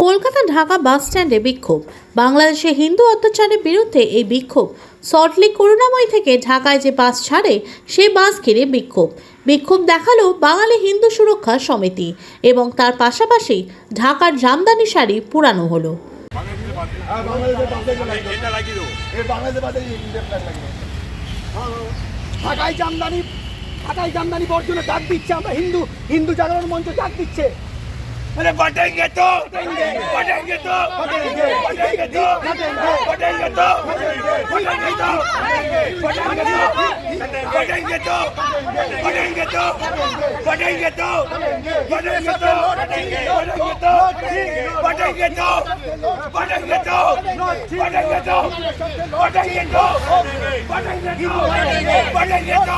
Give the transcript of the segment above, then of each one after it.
কলকাতা ঢাকা বাস স্ট্যান্ডে বিক্ষোভ। বাংলাদেশে হিন্দু অত্যাচারের বিরুদ্ধে এই বিক্ষোভ। সল্টলেক করুণাময়ী থেকে ঢাকায় যে বাস ছাড়ে সেই বাস ঘিরে বিক্ষোভ দেখালো বাঙালি হিন্দু সুরক্ষা সমিতি এবং তার পাশাপাশি ঢাকার জামদানি শাড়ি পুরানো হলো। ঢাকায় জামদানি বর্জনে ডাক দিচ্ছে। আমরা হিন্দু জাগরণ মঞ্চ ডাক দিচ্ছে। अरे बटेंगे तो बटेंगे तो बटेंगे तो बटेंगे तो बटेंगे तो बटेंगे तो बटेंगे तो बटेंगे तो बटेंगे तो बटेंगे तो बटेंगे तो बटेंगे तो बटेंगे तो बटेंगे तो बटेंगे तो बटेंगे तो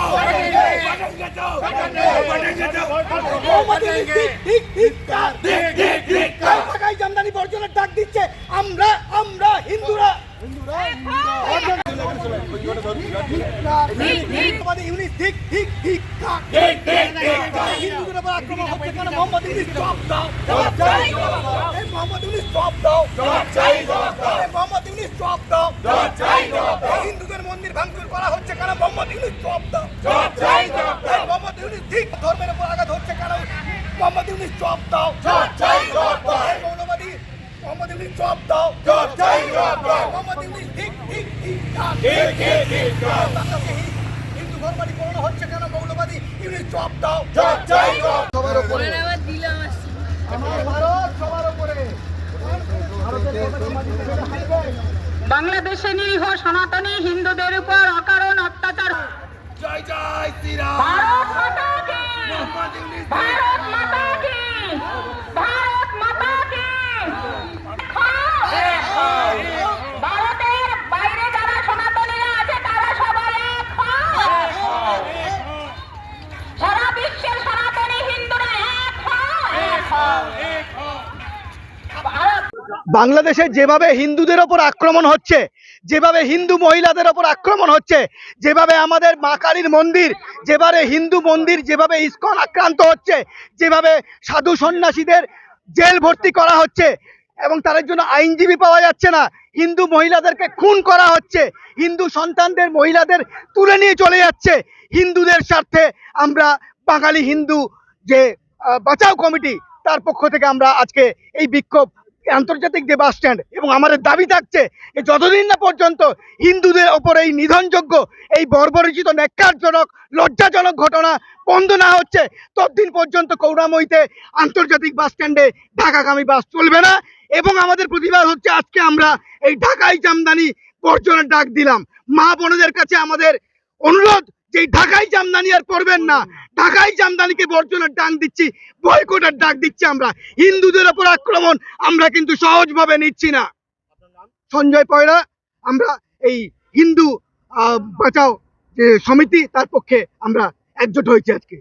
ঢাকায় জামদানি বর্জনের ডাক দিচ্ছে। আমরা হিন্দুরা হিন্দুদের উপর আক্রমণ হচ্ছে কেন? মোহাম্মদ ইউনূস জবাব দাও, মোহাম্মদ ইউনূস জবাব দাও, মোহাম্মদ ইউনূস জবাব দাও। হিন্দুদের মন্দির ভাঙচুর করা হচ্ছে কেন? মোহাম্মদ ইউনূস জবাব দাও, মোহাম্মদ ইউনূস ঠিক ধর্মের উপর আঘাত হচ্ছে কেন? মোহাম্মদ ইউনূস জবাব দাও, মৌলবাদী মোহাম্মদ ইউনূস জবাব দাও, মোহাম্মদ ইউনূস ঠিক হিন্দু ধর্মাদি পূরণ হচ্ছে কেন? মৌলবাদী ইউনূস জবাব দাও। সবার উপরে আমার ভারত, সবার উপরে। বাংলাদেশে নিরীহ সনাতনী হিন্দুদের উপর অকারণ অত্যাচার। জয় জয় শ্রীরাম। ভারত মাতা কি, ভারত মাতা কি, ভারত মাতা কি। ভারতের বাইরে যারা সনাতনীরা আছে তারা সবাই এক হও। সারা বিশ্বের সনাতনী হিন্দুরা এক হও। বাংলাদেশে যেভাবে হিন্দুদের ওপর আক্রমণ হচ্ছে, যেভাবে হিন্দু মহিলাদের ওপর আক্রমণ হচ্ছে, যেভাবে আমাদের মা কালীর মন্দির, যেভাবে হিন্দু মন্দির, যেভাবে ইসকন আক্রান্ত হচ্ছে, যেভাবে সাধু সন্ন্যাসীদের জেল ভর্তি করা হচ্ছে এবং তাদের জন্য আইনজীবী পাওয়া যাচ্ছে না, হিন্দু মহিলাদেরকে খুন করা হচ্ছে, হিন্দু সন্তানদের মহিলাদের তুলে নিয়ে চলে যাচ্ছে, হিন্দুদের স্বার্থে আমরা বাঙালি হিন্দু যে বাঁচাও কমিটি তার পক্ষ থেকে আমরা আজকে এই বিক্ষোভ আন্তর্জাতিক যে বাস স্ট্যান্ড, এবং আমাদের দাবি থাকছে যে যতদিন না পর্যন্ত হিন্দুদের ওপর এই নিধনযোগ্য, এই বর্বরচিত ন্যাক্কারজনক লজ্জাজনক ঘটনা বন্ধ না হচ্ছে ততদিন পর্যন্ত করুণাময়ীতে আন্তর্জাতিক বাস স্ট্যান্ডে ঢাকাগামী বাস চলবে না। এবং আমাদের প্রতিবাদ হচ্ছে আজকে আমরা এই ঢাকাই জামদানি বর্জনের ডাক দিলাম। মা বোনদের কাছে আমাদের অনুরোধ যে ঢাকাই জামদানি আর পরবেন না, ঢাকাই জামদানিকে বর্জনের ডাক দিচ্ছি, বয়কটের ডাক দিচ্ছি। আমরা হিন্দুদের উপর আক্রমণ আমরা কিন্তু সহজভাবে নিচ্ছি না। সঞ্জয় পয়রা, আমরা এই হিন্দু বাঁচাও যে সমিতি তার পক্ষে আমরা একজোট হয়েছি আজকে।